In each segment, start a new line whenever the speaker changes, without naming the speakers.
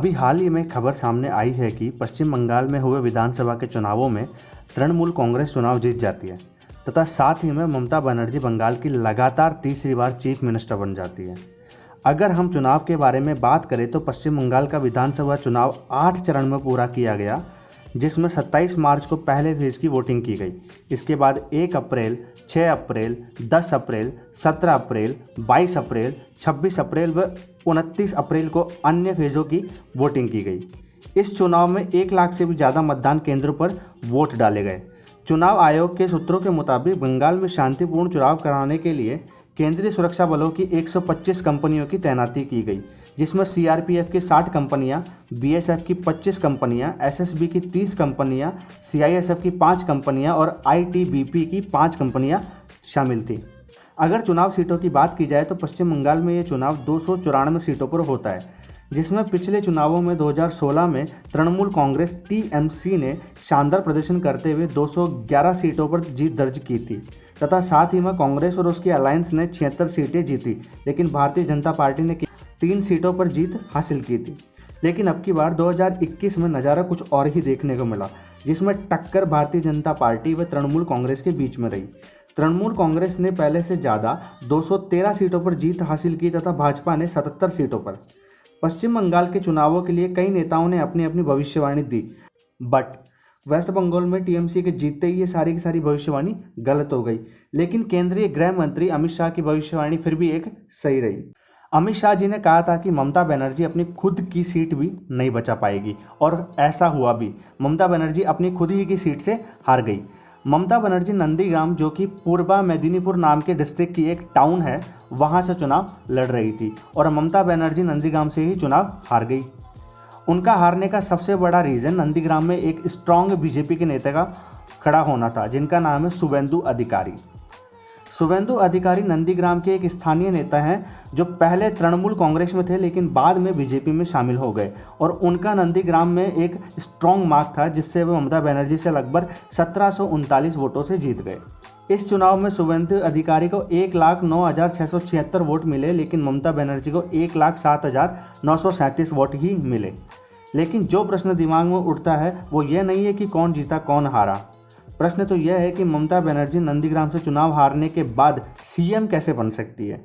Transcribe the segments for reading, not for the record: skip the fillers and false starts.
अभी हाल ही में खबर सामने आई है कि पश्चिम बंगाल में हुए विधानसभा के चुनावों में तृणमूल कांग्रेस चुनाव जीत जाती है तथा साथ ही में ममता बनर्जी बंगाल की लगातार तीसरी बार चीफ मिनिस्टर बन जाती है। अगर हम चुनाव के बारे में बात करें तो पश्चिम बंगाल का विधानसभा चुनाव 8 चरण में पूरा किया गया, जिसमें 27 मार्च को पहले फेज की वोटिंग की गई। इसके बाद 1 अप्रैल, 6 अप्रैल, 10 अप्रैल, 17 अप्रैल, 22 अप्रैल, 26 अप्रैल व 29 अप्रैल को अन्य फेज़ों की वोटिंग की गई। इस चुनाव में 1 लाख से भी ज़्यादा मतदान केंद्रों पर वोट डाले गए। चुनाव आयोग के सूत्रों के मुताबिक बंगाल में शांतिपूर्ण चुनाव कराने के लिए केंद्रीय सुरक्षा बलों की 125 कंपनियों की तैनाती की गई, जिसमें सीआरपीएफ की 60 कंपनियां, बीएसएफ की 25 कंपनियां, एसएसबी की 30 कंपनियां, सीआईएसएफ की 5 कंपनियां और आईटीबीपी की 5 कंपनियां शामिल थी। अगर चुनाव सीटों की बात की जाए तो पश्चिम बंगाल में ये चुनाव 294 सीटों पर होता है, जिसमें पिछले चुनावों में 2016 में तृणमूल कांग्रेस टीएमसी ने शानदार प्रदर्शन करते हुए 211 सीटों पर जीत दर्ज की थी तथा साथ ही में कांग्रेस और उसकी अलायंस ने 76 सीटें जीती, लेकिन भारतीय जनता पार्टी ने 3 सीटों पर जीत हासिल की थी। लेकिन अब की बार 2021 में नज़ारा कुछ और ही देखने को मिला, जिसमें टक्कर भारतीय जनता पार्टी व तृणमूल कांग्रेस के बीच में रही। तृणमूल कांग्रेस ने पहले से ज़्यादा 213 सीटों पर जीत हासिल की तथा भाजपा ने 77 सीटों पर। पश्चिम बंगाल के चुनावों के लिए कई नेताओं ने अपनी अपनी भविष्यवाणी दी, बट वेस्ट बंगाल में टीएमसी के जीतते ही ये सारी की सारी भविष्यवाणी गलत हो गई। लेकिन केंद्रीय गृह मंत्री अमित शाह की भविष्यवाणी फिर भी एक सही रही। अमित शाह जी ने कहा था कि ममता बनर्जी अपनी खुद की सीट भी नहीं बचा पाएगी, और ऐसा हुआ भी। ममता बनर्जी अपनी खुद ही की सीट से हार गई। ममता बनर्जी नंदीग्राम, जो कि पूर्वा मेदिनीपुर नाम के डिस्ट्रिक्ट की एक टाउन है, वहां से चुनाव लड़ रही थी और ममता बनर्जी नंदीग्राम से ही चुनाव हार गई। उनका हारने का सबसे बड़ा रीज़न नंदीग्राम में एक स्ट्रांग बीजेपी के नेता का खड़ा होना था, जिनका नाम है शुवेंदु अधिकारी। शुवेंदु अधिकारी नंदीग्राम के एक स्थानीय नेता हैं जो पहले तृणमूल कांग्रेस में थे लेकिन बाद में बीजेपी में शामिल हो गए, और उनका नंदीग्राम में एक स्ट्रॉन्ग मार्क था जिससे वे ममता बनर्जी से लगभग 1739 वोटों से जीत गए। इस चुनाव में शुवेंदु अधिकारी को 1,09,676 वोट मिले, लेकिन ममता बनर्जी को 1,07,937 वोट ही मिले। लेकिन जो प्रश्न दिमाग में उठता है वो ये नहीं है कि कौन जीता कौन हारा। प्रश्न तो यह है कि ममता बनर्जी नंदीग्राम से चुनाव हारने के बाद सीएम कैसे बन सकती है।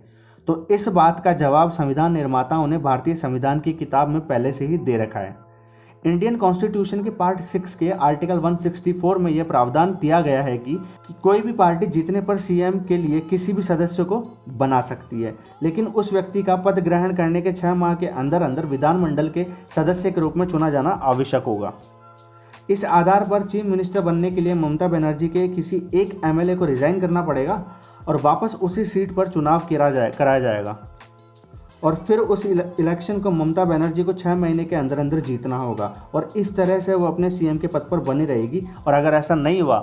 तो इस बात का जवाब संविधान निर्माताओं ने भारतीय संविधान की किताब में पहले से ही दे रखा है। इंडियन कॉन्स्टिट्यूशन के पार्ट 6 के आर्टिकल 164 में यह प्रावधान दिया गया है कि कोई भी पार्टी जीतने पर सीएम के लिए किसी भी सदस्य को बना सकती है, लेकिन उस व्यक्ति का पद ग्रहण करने के 6 माह के अंदर अंदर विधानमंडल के सदस्य के रूप में चुना जाना आवश्यक होगा। इस आधार पर चीफ मिनिस्टर बनने के लिए ममता बनर्जी के किसी एक एमएलए को रिजाइन करना पड़ेगा और वापस उसी सीट पर चुनाव कराया जाएगा, और फिर उस इलेक्शन को ममता बनर्जी को 6 महीने के अंदर अंदर जीतना होगा, और इस तरह से वो अपने सीएम के पद पर बनी रहेगी। और अगर ऐसा नहीं हुआ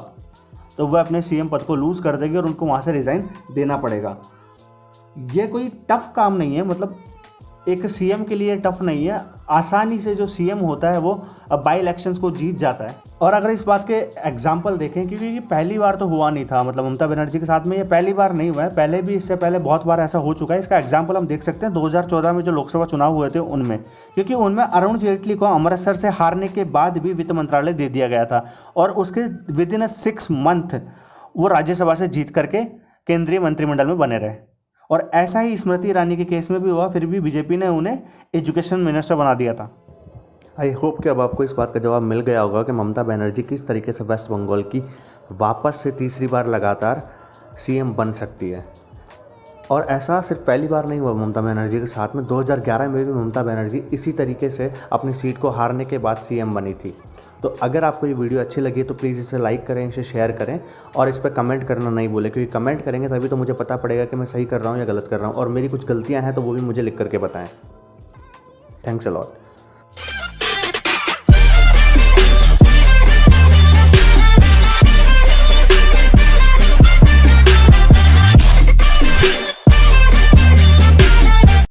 तो वह अपने सीएम पद को लूज़ कर देगी और उनको वहाँ से रिज़ाइन देना पड़ेगा। ये कोई टफ काम नहीं है, मतलब एक सीएम के लिए टफ नहीं है। आसानी से जो सीएम होता है वो बाई इलेक्शंस को जीत जाता है। और अगर इस बात के एग्जाम्पल देखें, क्योंकि ये पहली बार तो हुआ नहीं था, मतलब ममता बनर्जी के साथ में ये पहली बार नहीं हुआ है, पहले भी इससे पहले बहुत बार ऐसा हो चुका है। इसका एग्जाम्पल हम देख सकते हैं 2014 में जो लोकसभा चुनाव हुए थे उनमें, क्योंकि उनमें अरुण जेटली को अमृतसर से हारने के बाद भी वित्त मंत्रालय दे दिया गया था, और उसके विद इन 6 मंथ वो राज्यसभा से जीत करके केंद्रीय मंत्रिमंडल में बने रहे। और ऐसा ही स्मृति ईरानी के केस में भी हुआ, फिर भी बीजेपी ने उन्हें एजुकेशन मिनिस्टर बना दिया था। आई होप कि अब आपको इस बात का जवाब मिल गया होगा कि ममता बनर्जी किस तरीके से वेस्ट बंगाल की वापस से तीसरी बार लगातार सीएम बन सकती है। और ऐसा सिर्फ पहली बार नहीं हुआ ममता बनर्जी के साथ में, 2011 में भी ममता बनर्जी इसी तरीके से अपनी सीट को हारने के बाद सीएम बनी थी। तो अगर आपको ये वीडियो अच्छी लगी तो प्लीज़ इसे लाइक करें, इसे शेयर करें, और इस पर कमेंट करना नहीं भूलें, क्योंकि कमेंट करेंगे तभी तो मुझे पता पड़ेगा कि मैं सही कर रहा हूँ या गलत कर रहा हूँ, और मेरी कुछ गलतियाँ हैं तो वो भी मुझे लिख करके बताएं। Thanks a lot.